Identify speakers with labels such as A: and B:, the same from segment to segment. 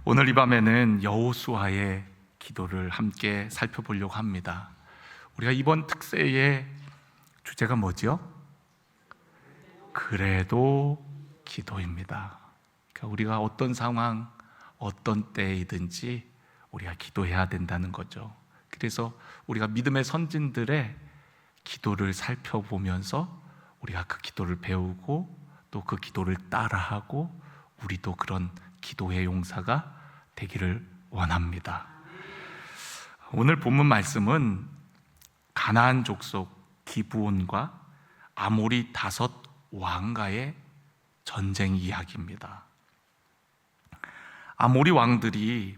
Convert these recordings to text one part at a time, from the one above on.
A: 오늘 이 밤에는 여호수아의 기도를 함께 살펴보려고 합니다. 우리가 이번 특세의 주제가 뭐죠? 그래도 기도입니다. 그러니까 우리가 어떤 상황, 어떤 때이든지 우리가 기도해야 된다는 거죠. 그래서 우리가 믿음의 선진들의 기도를 살펴보면서 우리가 그 기도를 배우고 또 그 기도를 따라하고 우리도 그런 기도의 용사가 되기를 원합니다. 오늘 본문 말씀은 가나안 족속 기브온과 아모리 5 왕가의 전쟁 이야기입니다. 아모리 왕들이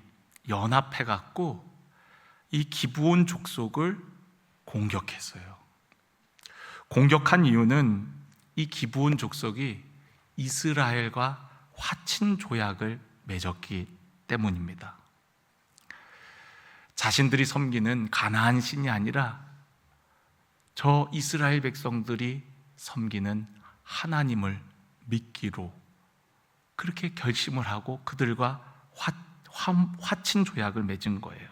A: 연합해 갖고 이 기브온 족속을 공격했어요. 공격한 이유는 이 기브온 족속이 이스라엘과 화친 조약을 맺었기 때문입니다. 자신들이 섬기는 가나안 신이 아니라 저 이스라엘 백성들이 섬기는 하나님을 믿기로 그렇게 결심을 하고 그들과 화친 조약을 맺은 거예요.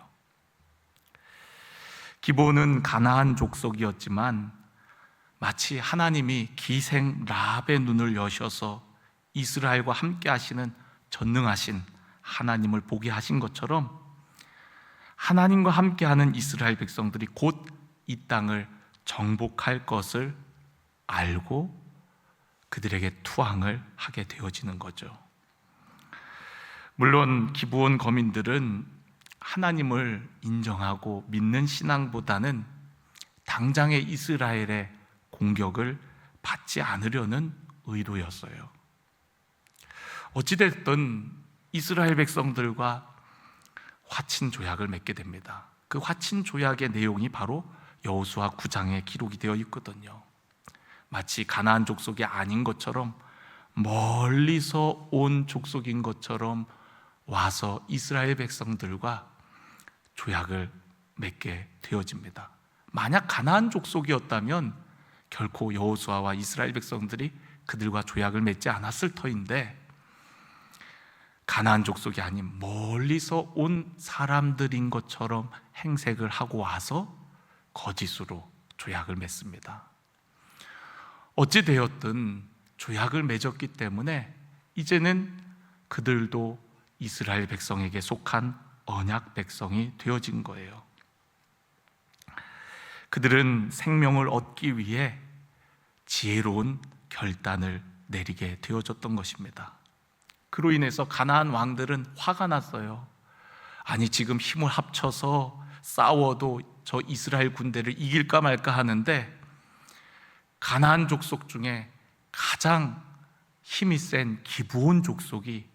A: 기브온은 가나안 족속이었지만 마치 하나님이 기생 라합의 눈을 여셔서 이스라엘과 함께 하시는 전능하신 하나님을 보게 하신 것처럼 하나님과 함께하는 이스라엘 백성들이 곧 이 땅을 정복할 것을 알고 그들에게 투항을 하게 되어지는 거죠. 물론 기브온 거민들은 하나님을 인정하고 믿는 신앙보다는 당장의 이스라엘의 공격을 받지 않으려는 의도였어요. 어찌됐든 이스라엘 백성들과 화친 조약을 맺게 됩니다. 그 화친 조약의 내용이 바로 여호수아 9장에 기록이 되어 있거든요. 마치 가나안 족속이 아닌 것처럼 멀리서 온 족속인 것처럼 와서 이스라엘 백성들과 조약을 맺게 되어집니다. 만약 가나안 족속이었다면 결코 여호수아와 이스라엘 백성들이 그들과 조약을 맺지 않았을 터인데 가나안 족속이 아닌 멀리서 온 사람들인 것처럼 행색을 하고 와서 거짓으로 조약을 맺습니다. 어찌되었든 조약을 맺었기 때문에 이제는 그들도 이스라엘 백성에게 속한 언약 백성이 되어진 거예요. 그들은 생명을 얻기 위해 지혜로운 결단을 내리게 되어졌던 것입니다. 그로 인해서 가나안 왕들은 화가 났어요. 아니 지금 힘을 합쳐서 싸워도 저 이스라엘 군대를 이길까 말까 하는데 가나안 족속 중에 가장 힘이 센 기브온 족속이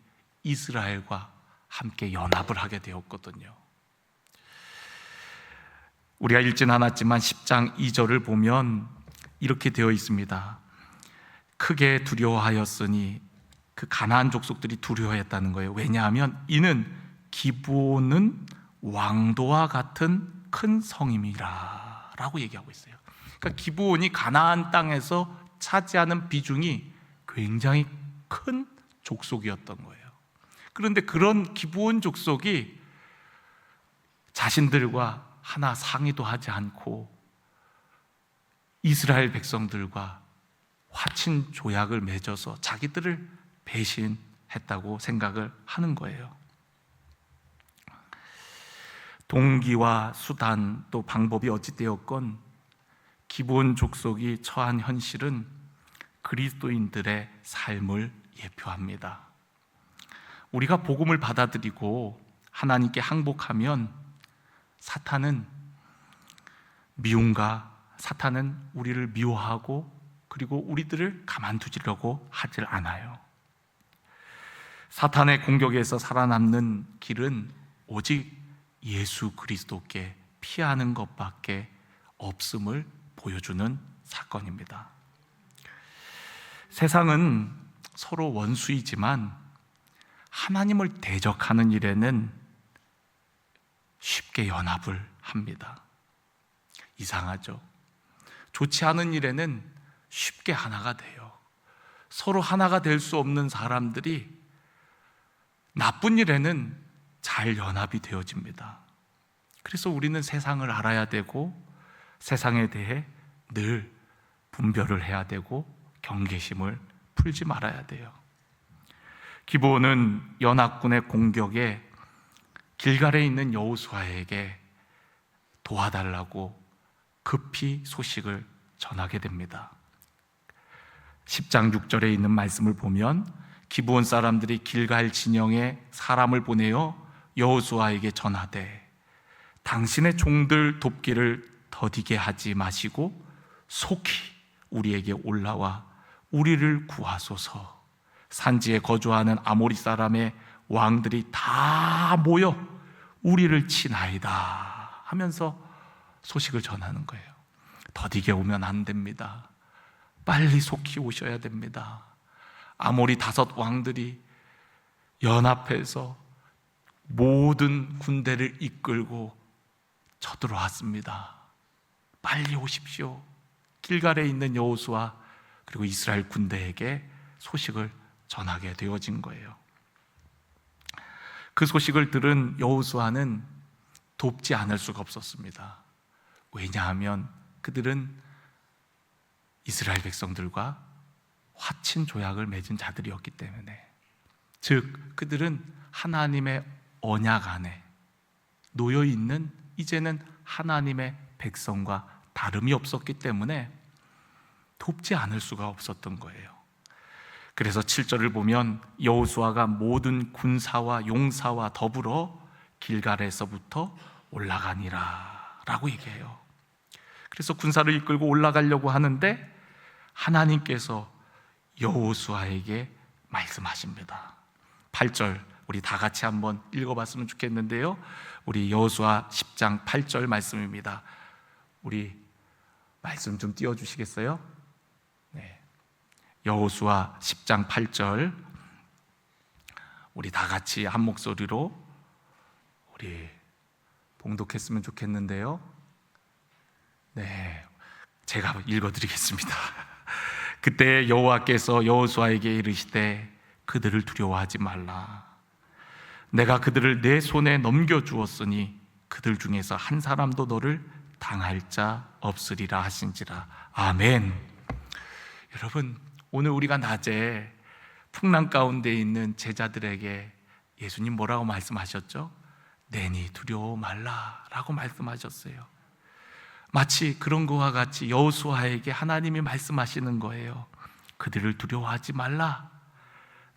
A: 이스라엘과 함께 연합을 하게 되었거든요. 우리가 읽진 않았지만 10장 2절을 보면 이렇게 되어 있습니다. 크게 두려워하였으니 그 가나안 족속들이 두려워했다는 거예요. 왜냐하면 이는 기브온은 왕도와 같은 큰 성임이라 라고 얘기하고 있어요. 그러니까 기브온이 가나안 땅에서 차지하는 비중이 굉장히 큰 족속이었던 거예요. 그런데 그런 기브온 족속이 자신들과 하나 상의도 하지 않고 이스라엘 백성들과 화친 조약을 맺어서 자기들을 배신했다고 생각을 하는 거예요. 동기와 수단 또 방법이 어찌되었건 기브온 족속이 처한 현실은 그리스도인들의 삶을 예표합니다. 우리가 복음을 받아들이고 하나님께 항복하면 사탄은 우리를 미워하고 그리고 우리들을 가만두시려고 하질 않아요. 사탄의 공격에서 살아남는 길은 오직 예수 그리스도께 피하는 것밖에 없음을 보여주는 사건입니다. 세상은 서로 원수이지만 하나님을 대적하는 일에는 쉽게 연합을 합니다. 이상하죠? 좋지 않은 일에는 쉽게 하나가 돼요. 서로 하나가 될 수 없는 사람들이 나쁜 일에는 잘 연합이 되어집니다. 그래서 우리는 세상을 알아야 되고 세상에 대해 늘 분별을 해야 되고 경계심을 풀지 말아야 돼요. 기브온은 연합군의 공격에 길갈에 있는 여호수아에게 도와달라고 급히 소식을 전하게 됩니다. 10장 6절에 있는 말씀을 보면 기브온 사람들이 길갈 진영에 사람을 보내어 여호수아에게 전하되 당신의 종들 돕기를 더디게 하지 마시고 속히 우리에게 올라와 우리를 구하소서. 산지에 거주하는 아모리 사람의 왕들이 다 모여 우리를 치나이다 하면서 소식을 전하는 거예요. 더디게 오면 안 됩니다. 빨리 속히 오셔야 됩니다. 아모리 5 왕들이 연합해서 모든 군대를 이끌고 쳐들어왔습니다. 빨리 오십시오. 길갈에 있는 여호수아 그리고 이스라엘 군대에게 소식을 전하게 되어진 거예요. 그 소식을 들은 여호수아는 돕지 않을 수가 없었습니다. 왜냐하면 그들은 이스라엘 백성들과 화친 조약을 맺은 자들이었기 때문에, 즉 그들은 하나님의 언약 안에 놓여 있는 이제는 하나님의 백성과 다름이 없었기 때문에 돕지 않을 수가 없었던 거예요. 그래서 7절을 보면 여호수아가 모든 군사와 용사와 더불어 길갈에서부터 올라가니라 라고 얘기해요. 그래서 군사를 이끌고 올라가려고 하는데 하나님께서 여호수아에게 말씀하십니다. 8절 우리 다 같이 한번 읽어봤으면 좋겠는데요, 우리 여호수아 10장 8절 말씀입니다. 우리 말씀 좀 띄워주시겠어요? 네. 여호수아 10장 8절 우리 다 같이 한 목소리로 우리 봉독했으면 좋겠는데요. 네, 제가 읽어드리겠습니다. 그때 여호와께서 여호수아에게 이르시되 그들을 두려워하지 말라. 내가 그들을 내 손에 넘겨주었으니 그들 중에서 한 사람도 너를 당할 자 없으리라 하신지라. 아멘. 여러분, 오늘 우리가 낮에 풍랑 가운데 있는 제자들에게 예수님 뭐라고 말씀하셨죠? 내니 두려워 말라라고 말씀하셨어요. 마치 그런 것과 같이 여호수아에게 하나님이 말씀하시는 거예요. 그들을 두려워하지 말라.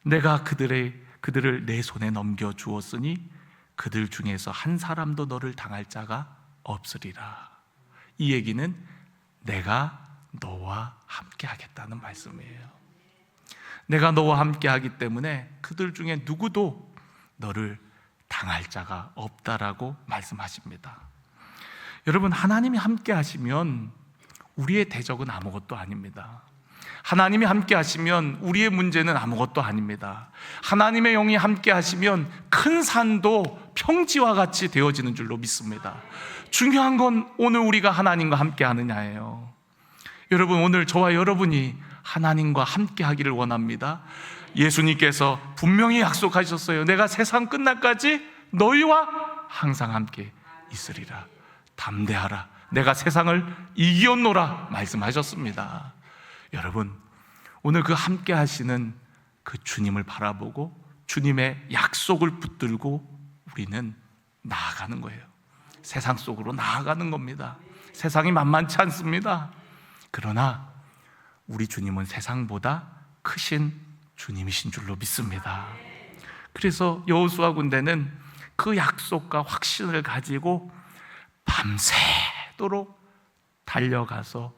A: 내가 그들을 내 손에 넘겨 주었으니 그들 중에서 한 사람도 너를 당할 자가 없으리라. 이 얘기는 내가 너와 함께 하겠다는 말씀이에요. 내가 너와 함께 하기 때문에 그들 중에 누구도 너를 당할 자가 없다라고 말씀하십니다. 여러분, 하나님이 함께 하시면 우리의 대적은 아무것도 아닙니다. 하나님이 함께 하시면 우리의 문제는 아무것도 아닙니다. 하나님의 영이 함께 하시면 큰 산도 평지와 같이 되어지는 줄로 믿습니다. 중요한 건 오늘 우리가 하나님과 함께 하느냐예요. 여러분, 오늘 저와 여러분이 하나님과 함께 하기를 원합니다. 예수님께서 분명히 약속하셨어요. 내가 세상 끝날까지 너희와 항상 함께 있으리라. 담대하라. 내가 세상을 이겼노라 말씀하셨습니다. 여러분, 오늘 그 함께 하시는 그 주님을 바라보고 주님의 약속을 붙들고 우리는 나아가는 거예요. 세상 속으로 나아가는 겁니다. 세상이 만만치 않습니다. 그러나 우리 주님은 세상보다 크신 주님이신 줄로 믿습니다. 그래서 여호수아 군대는 그 약속과 확신을 가지고 밤새도록 달려가서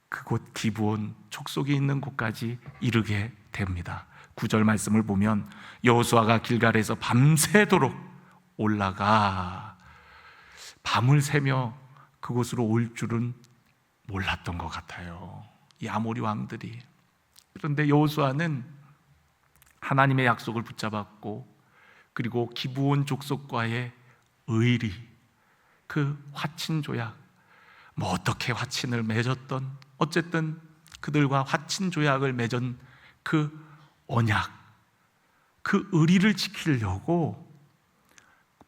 A: 그곳 기브온 족속이 있는 곳까지 이르게 됩니다. 9절 말씀을 보면 여호수아가 길갈에서 밤새도록 올라가 밤을 새며 그곳으로 올 줄은 몰랐던 것 같아요, 이 아모리 왕들이. 그런데 여호수아는 하나님의 약속을 붙잡았고, 그리고 기브온 족속과의 의리, 그 화친 조약, 뭐 어떻게 화친을 맺었던, 어쨌든 그들과 화친 조약을 맺은 그 언약, 그 의리를 지키려고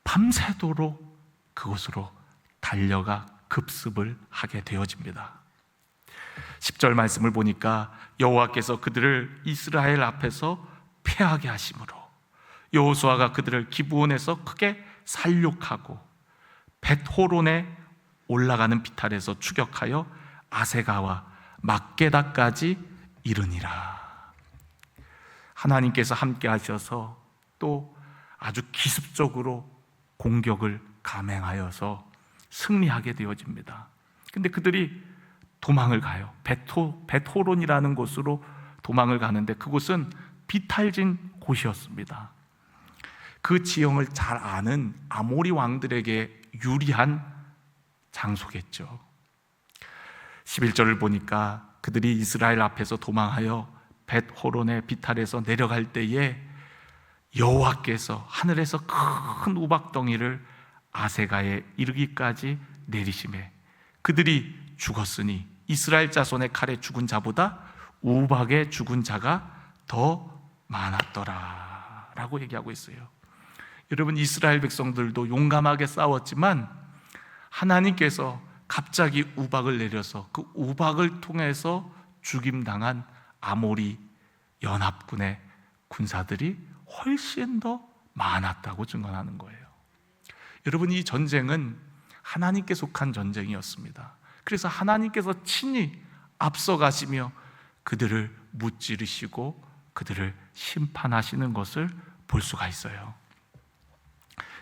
A: 밤새도록 그곳으로 달려가 급습을 하게 되어집니다. 10절 말씀을 보니까 여호와께서 그들을 이스라엘 앞에서 패하게 하심으로 여호수아가 그들을 기브온에서 크게 살육하고 벳호론에 올라가는 비탈에서 추격하여 아세가와 막게다까지 이르니라. 하나님께서 함께 하셔서 또 아주 기습적으로 공격을 감행하여서 승리하게 되어집니다. 근데 그들이 도망을 가요. 벳호론이라는 곳으로 도망을 가는데 그곳은 비탈진 곳이었습니다. 그 지형을 잘 아는 아모리 왕들에게 유리한 장소겠죠. 11절을 보니까 그들이 이스라엘 앞에서 도망하여 벳호론의 비탈에서 내려갈 때에 여호와께서 하늘에서 큰 우박덩이를 아세가에 이르기까지 내리심에 그들이 죽었으니 이스라엘 자손의 칼에 죽은 자보다 우박에 죽은 자가 더 많았더라 라고 얘기하고 있어요. 여러분, 이스라엘 백성들도 용감하게 싸웠지만 하나님께서 갑자기 우박을 내려서 그 우박을 통해서 죽임당한 아모리 연합군의 군사들이 훨씬 더 많았다고 증언하는 거예요. 여러분, 이 전쟁은 하나님께 속한 전쟁이었습니다. 그래서 하나님께서 친히 앞서가시며 그들을 무찌르시고 그들을 심판하시는 것을 볼 수가 있어요.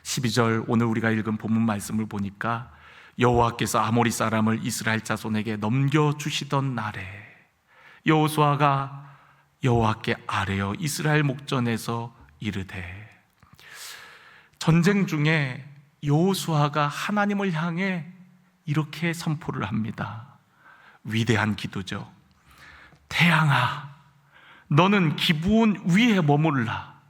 A: 12절 오늘 우리가 읽은 본문 말씀을 보니까 여호와께서 아모리 사람을 이스라엘 자손에게 넘겨주시던 날에 여호수아가 여호와께 아뢰어 이스라엘 목전에서 이르되, 전쟁 중에 여호수아가 하나님을 향해 이렇게 선포를 합니다. 위대한 기도죠. 태양아, 너는 기브온 위에 머물라.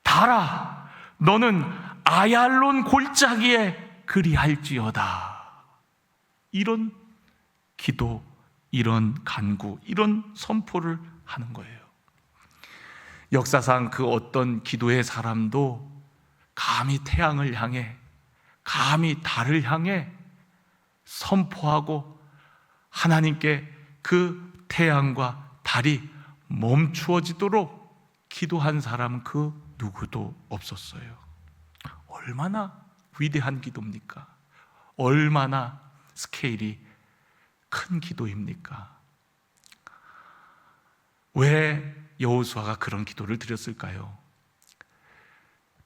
A: 달아, 너는 아얄론 골짜기에 그리할지어다. 이런 기도, 이런 간구, 이런 선포를 하는 거예요. 역사상 그 어떤 기도의 사람도 감히 태양을 향해, 감히 달을 향해 선포하고 하나님께 그 태양과 달이 멈추어지도록 기도한 사람 그 누구도 없었어요. 얼마나 위대한 기도입니까? 얼마나 스케일이 큰 기도입니까? 왜 여호수아가 그런 기도를 드렸을까요?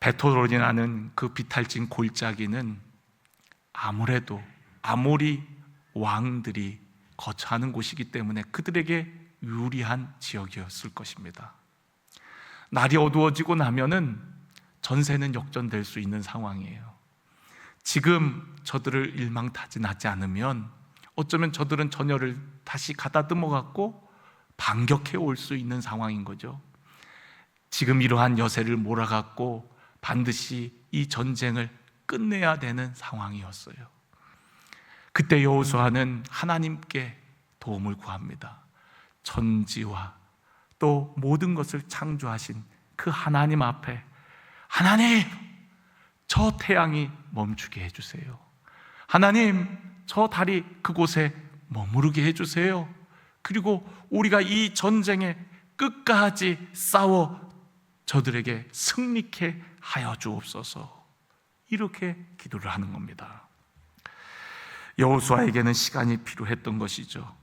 A: 벳호론이라는 그 비탈진 골짜기는 아무래도 아모리 왕들이 거처하는 곳이기 때문에 그들에게 유리한 지역이었을 것입니다. 날이 어두워지고 나면은 전세는 역전될 수 있는 상황이에요. 지금 저들을 일망타진하지 않으면 어쩌면 저들은 전열을 다시 가다듬어 갖고 반격해 올 수 있는 상황인 거죠. 지금 이러한 여세를 몰아갖고 반드시 이 전쟁을 끝내야 되는 상황이었어요. 그때 여호수아는 하나님께 도움을 구합니다. 천지와 또 모든 것을 창조하신 그 하나님 앞에, 하나님, 저 태양이 멈추게 해주세요. 하나님, 저 달이 그곳에 머무르게 해주세요. 그리고 우리가 이 전쟁에 끝까지 싸워 저들에게 승리케 하여 주옵소서. 이렇게 기도를 하는 겁니다. 여호수아에게는 시간이 필요했던 것이죠.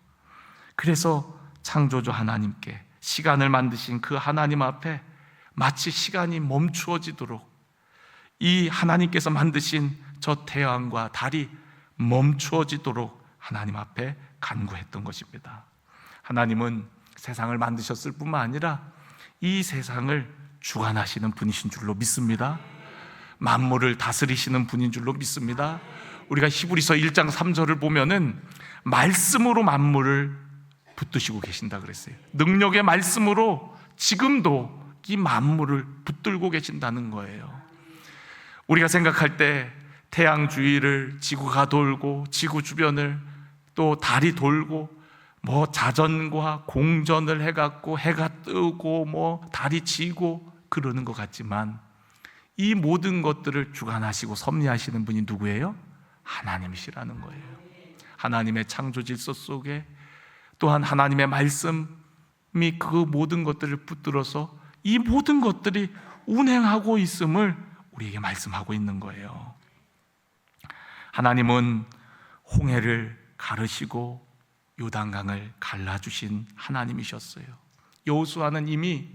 A: 그래서 창조주 하나님께, 시간을 만드신 그 하나님 앞에 마치 시간이 멈추어지도록, 이 하나님께서 만드신 저 태양과 달이 멈추어지도록 하나님 앞에 간구했던 것입니다. 하나님은 세상을 만드셨을 뿐만 아니라 이 세상을 주관하시는 분이신 줄로 믿습니다. 만물을 다스리시는 분인 줄로 믿습니다. 우리가 히브리서 1장 3절을 보면은 말씀으로 만물을 붙드시고 계신다 그랬어요. 능력의 말씀으로 지금도 이 만물을 붙들고 계신다는 거예요. 우리가 생각할 때 태양 주위를 지구가 돌고 지구 주변을 또 달이 돌고 뭐 자전과 공전을 해갖고 해가 뜨고 뭐 달이 지고 그러는 것 같지만, 이 모든 것들을 주관하시고 섭리하시는 분이 누구예요? 하나님이시라는 거예요. 하나님의 창조 질서 속에 또한 하나님의 말씀이 그 모든 것들을 붙들어서 이 모든 것들이 운행하고 있음을 우리에게 말씀하고 있는 거예요. 하나님은 홍해를 가르시고 요단강을 갈라주신 하나님이셨어요. 여호수아는 이미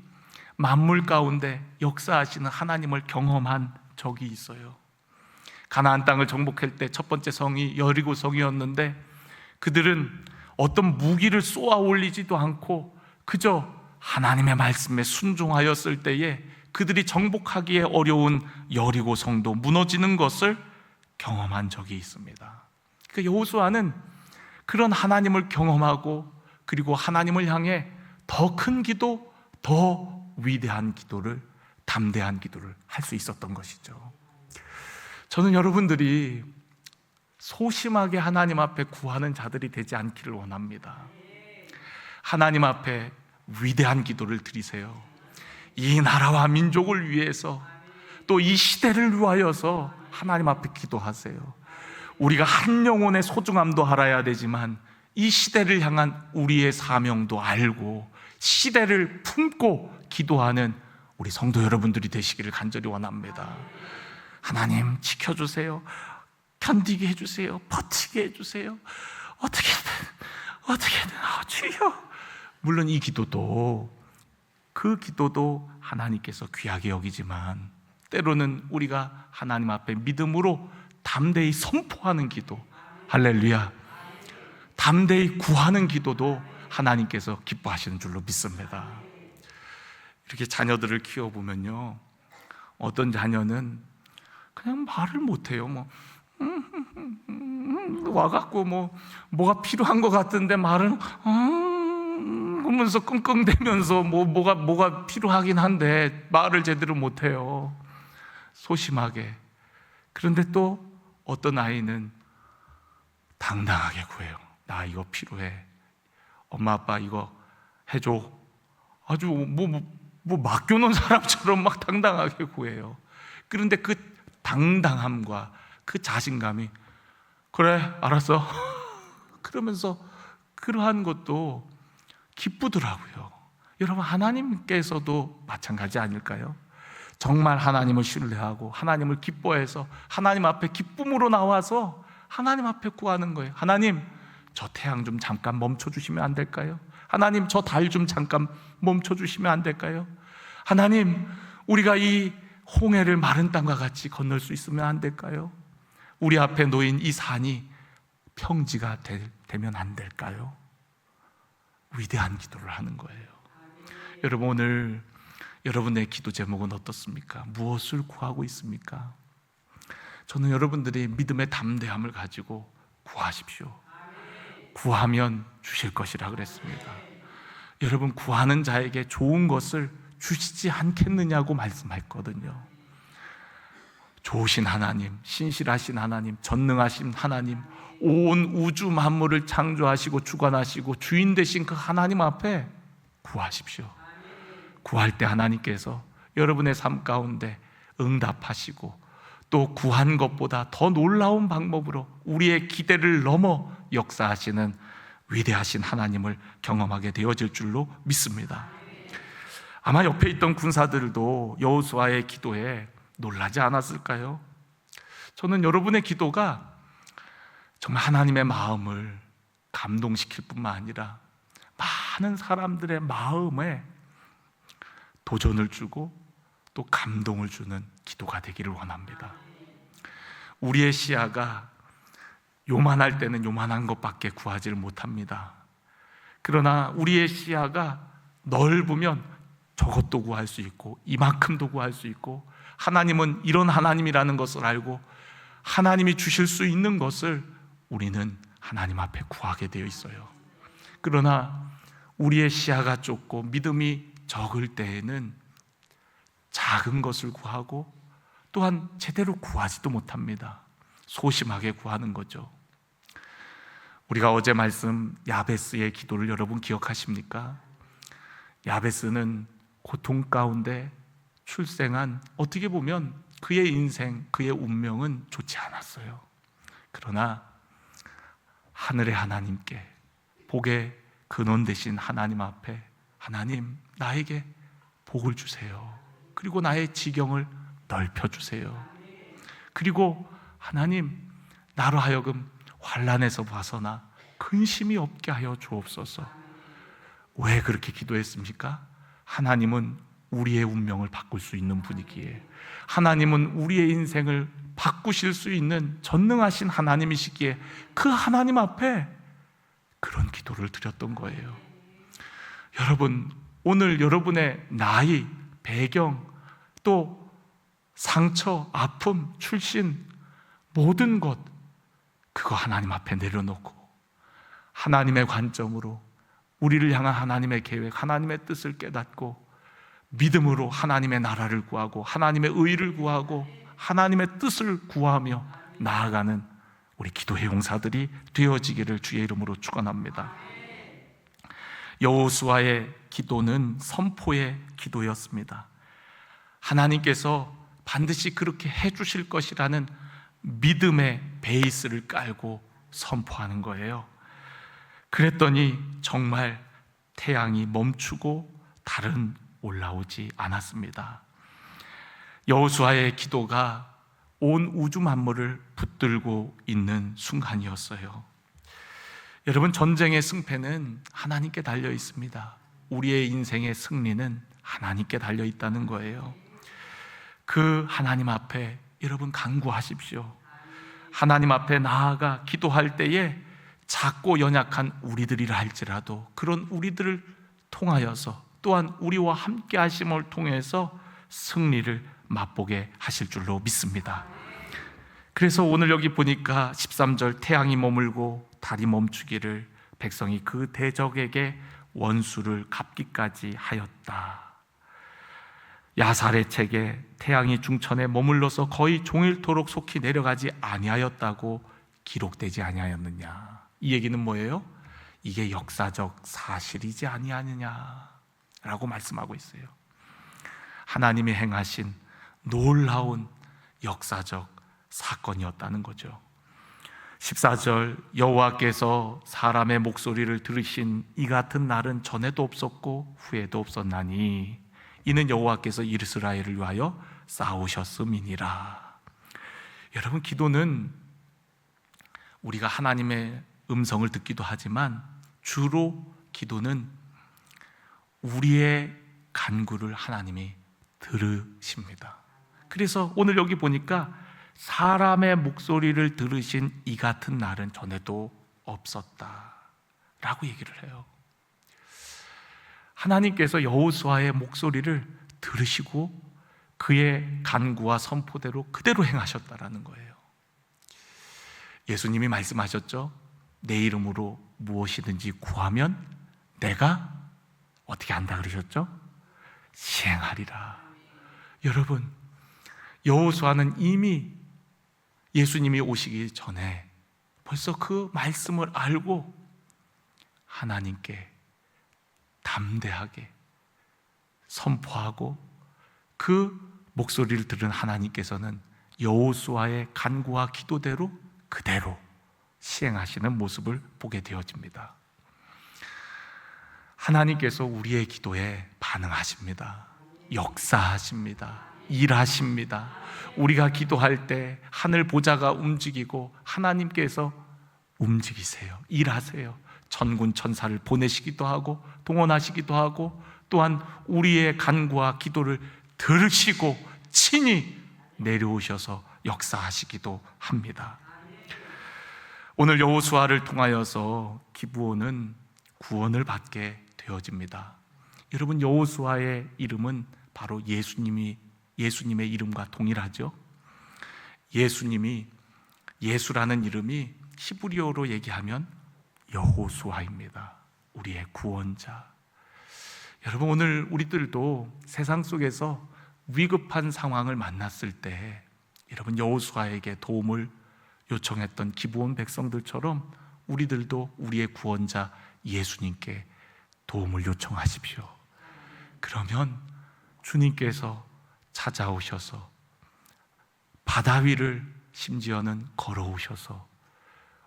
A: 만물 가운데 역사하시는 하나님을 경험한 적이 있어요. 가나안 땅을 정복할 때 첫 번째 성이 여리고 성이었는데 그들은 어떤 무기를 쏘아 올리지도 않고 그저 하나님의 말씀에 순종하였을 때에 그들이 정복하기에 어려운 여리고 성도 무너지는 것을 경험한 적이 있습니다. 그 여호수아는 그런 하나님을 경험하고 그리고 하나님을 향해 더 큰 기도, 더 위대한 기도를, 담대한 기도를 할 수 있었던 것이죠. 저는 여러분들이 소심하게 하나님 앞에 구하는 자들이 되지 않기를 원합니다. 하나님 앞에 위대한 기도를 드리세요. 이 나라와 민족을 위해서 또 이 시대를 위하여서 하나님 앞에 기도하세요. 우리가 한 영혼의 소중함도 알아야 되지만 이 시대를 향한 우리의 사명도 알고 시대를 품고 기도하는 우리 성도 여러분들이 되시기를 간절히 원합니다. 하나님 지켜주세요. 견디게 해주세요. 버티게 해주세요. 어떻게든 주여. 물론 이 기도도 그 기도도 하나님께서 귀하게 여기지만 때로는 우리가 하나님 앞에 믿음으로 담대히 선포하는 기도, 할렐루야, 담대히 구하는 기도도 하나님께서 기뻐하시는 줄로 믿습니다. 이렇게 자녀들을 키워보면요, 어떤 자녀는 그냥 말을 못해요. 와갖고 뭐가 필요한 것 같은데 말은 그러면서 끙끙대면서 뭐가 필요하긴 한데 말을 제대로 못해요. 소심하게. 그런데 또 어떤 아이는 당당하게 구해요. 나 이거 필요해. 엄마 아빠 이거 해줘. 아주 뭐 맡겨놓은 사람처럼 막 당당하게 구해요. 그런데 그 당당함과 그 자신감이 그래 알았어 그러면서 그러한 것도 기쁘더라고요. 여러분, 하나님께서도 마찬가지 아닐까요? 정말 하나님을 신뢰하고 하나님을 기뻐해서 하나님 앞에 기쁨으로 나와서 하나님 앞에 구하는 거예요. 하나님, 저 태양 좀 잠깐 멈춰주시면 안 될까요? 하나님, 저 달 좀 잠깐 멈춰주시면 안 될까요? 하나님, 우리가 이 홍해를 마른 땅과 같이 건널 수 있으면 안 될까요? 우리 앞에 놓인 이 산이 평지가 되면 안 될까요? 위대한 기도를 하는 거예요. 여러분, 오늘 여러분의 기도 제목은 어떻습니까? 무엇을 구하고 있습니까? 저는 여러분들이 믿음의 담대함을 가지고 구하십시오. 구하면 주실 것이라 그랬습니다. 여러분, 구하는 자에게 좋은 것을 주시지 않겠느냐고 말씀했거든요. 좋으신 하나님, 신실하신 하나님, 전능하신 하나님, 온 우주 만물을 창조하시고 주관하시고 주인 되신 그 하나님 앞에 구하십시오. 구할 때 하나님께서 여러분의 삶 가운데 응답하시고 또 구한 것보다 더 놀라운 방법으로 우리의 기대를 넘어 역사하시는 위대하신 하나님을 경험하게 되어질 줄로 믿습니다. 아마 옆에 있던 군사들도 여호수아의 기도에 놀라지 않았을까요? 저는 여러분의 기도가 정말 하나님의 마음을 감동시킬 뿐만 아니라 많은 사람들의 마음에 도전을 주고 또 감동을 주는 기도가 되기를 원합니다. 우리의 시야가 요만할 때는 요만한 것밖에 구하지를 못합니다. 그러나 우리의 시야가 넓으면 저것도 구할 수 있고 이만큼도 구할 수 있고, 하나님은 이런 하나님이라는 것을 알고 하나님이 주실 수 있는 것을 우리는 하나님 앞에 구하게 되어 있어요. 그러나 우리의 시야가 좁고 믿음이 적을 때에는 작은 것을 구하고 또한 제대로 구하지도 못합니다. 소심하게 구하는 거죠. 우리가 어제 말씀 야베스의 기도를 여러분 기억하십니까? 야베스는 고통 가운데 출생한, 어떻게 보면 그의 인생, 그의 운명은 좋지 않았어요. 그러나 하늘의 하나님께, 복의 근원 되신 하나님 앞에, 하나님, 나에게 복을 주세요. 그리고 나의 지경을 넓혀주세요. 그리고 하나님, 나로 하여금 환난에서 벗어나 근심이 없게 하여 주옵소서. 왜 그렇게 기도했습니까? 하나님은 우리의 운명을 바꿀 수 있는 분이기에, 하나님은 우리의 인생을 바꾸실 수 있는 전능하신 하나님이시기에 그 하나님 앞에 그런 기도를 드렸던 거예요. 여러분, 오늘 여러분의 나이, 배경, 또 상처, 아픔, 출신, 모든 것, 그거 하나님 앞에 내려놓고 하나님의 관점으로 우리를 향한 하나님의 계획, 하나님의 뜻을 깨닫고 믿음으로 하나님의 나라를 구하고 하나님의 의를 구하고 하나님의 뜻을 구하며 나아가는 우리 기도의 용사들이 되어지기를 주의 이름으로 축원합니다. 여호수아의 기도는 선포의 기도였습니다. 하나님께서 반드시 그렇게 해주실 것이라는 믿음의 베이스를 깔고 선포하는 거예요. 그랬더니 정말 태양이 멈추고 달은 올라오지 않았습니다. 여호수아의 기도가 온 우주 만물을 붙들고 있는 순간이었어요. 여러분, 전쟁의 승패는 하나님께 달려 있습니다. 우리의 인생의 승리는 하나님께 달려 있다는 거예요. 그 하나님 앞에 여러분 간구하십시오. 하나님 앞에 나아가 기도할 때에 작고 연약한 우리들이라 할지라도 그런 우리들을 통하여서 또한 우리와 함께 하심을 통해서 승리를 맛보게 하실 줄로 믿습니다. 그래서 오늘 여기 보니까 13절, 태양이 머물고 달이 멈추기를 백성이 그 대적에게 원수를 갚기까지 하였다. 야살의 책에 태양이 중천에 머물러서 거의 종일토록 속히 내려가지 아니하였다고 기록되지 아니하였느냐. 이 얘기는 뭐예요? 이게 역사적 사실이지 아니하느냐라고 말씀하고 있어요. 하나님이 행하신 놀라운 역사적 사건이었다는 거죠. 14절, 여호와께서 사람의 목소리를 들으신 이 같은 날은 전에도 없었고 후에도 없었나니 이는 여호와께서 이스라엘을 위하여 싸우셨음이니라. 여러분, 기도는 우리가 하나님의 음성을 듣기도 하지만 주로 기도는 우리의 간구를 하나님이 들으십니다. 그래서 오늘 여기 보니까 사람의 목소리를 들으신 이 같은 날은 전에도 없었다라고 얘기를 해요. 하나님께서 여호수아의 목소리를 들으시고 그의 간구와 선포대로 그대로 행하셨다라는 거예요. 예수님이 말씀하셨죠. 내 이름으로 무엇이든지 구하면 내가 어떻게 한다 그러셨죠? 시행하리라. 여러분, 여호수아는 이미 예수님이 오시기 전에 벌써 그 말씀을 알고 하나님께 담대하게 선포하고 그 목소리를 들은 하나님께서는 여호수아의 간구와 기도대로 그대로 시행하시는 모습을 보게 되어집니다. 하나님께서 우리의 기도에 반응하십니다. 역사하십니다. 일하십니다. 우리가 기도할 때 하늘 보좌가 움직이고 하나님께서 움직이세요. 일하세요. 천군 천사를 보내시기도 하고 동원하시기도 하고 또한 우리의 간구와 기도를 들으시고 친히 내려오셔서 역사하시기도 합니다. 오늘 여호수아를 통하여서 기브온은 구원을 받게 되어집니다. 여러분, 여호수아의 이름은 바로 예수님의 이름과 동일하죠. 예수라는 이름이 히브리어로 얘기하면 여호수아입니다. 우리의 구원자. 여러분, 오늘 우리들도 세상 속에서 위급한 상황을 만났을 때 여러분, 여호수아에게 도움을 요청했던 기브온 백성들처럼 우리들도 우리의 구원자 예수님께 도움을 요청하십시오. 그러면 주님께서 찾아오셔서 바다 위를 심지어는 걸어오셔서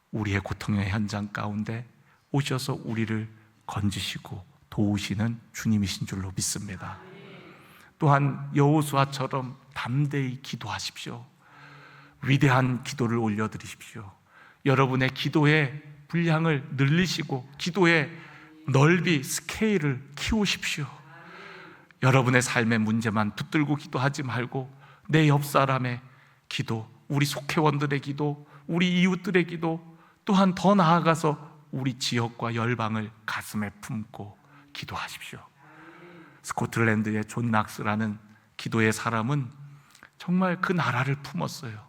A: 우리의 고통의 현장 가운데 오셔서 우리를 건지시고 도우시는 주님이신 줄로 믿습니다. 또한 여호수아처럼 담대히 기도하십시오. 위대한 기도를 올려드리십시오. 여러분의 기도의 분량을 늘리시고 기도의 넓이, 스케일을 키우십시오. 여러분의 삶의 문제만 붙들고 기도하지 말고 내 옆 사람의 기도, 우리 속회원들의 기도, 우리 이웃들의 기도, 또한 더 나아가서 우리 지역과 열방을 가슴에 품고 기도하십시오. 스코틀랜드의 존 낙스라는 기도의 사람은 정말 그 나라를 품었어요.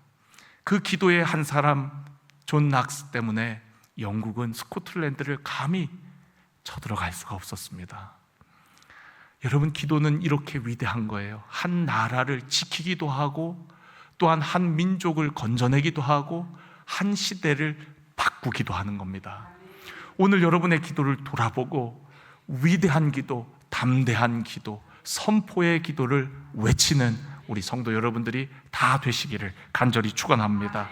A: 그 기도의 한 사람 존 낙스 때문에 영국은 스코틀랜드를 감히 쳐들어갈 수가 없었습니다. 여러분, 기도는 이렇게 위대한 거예요. 한 나라를 지키기도 하고 또한 한 민족을 건져내기도 하고 한 시대를 바꾸기도 하는 겁니다. 오늘 여러분의 기도를 돌아보고 위대한 기도, 담대한 기도, 선포의 기도를 외치는 우리 성도 여러분들이 다 되시기를 간절히 축원합니다.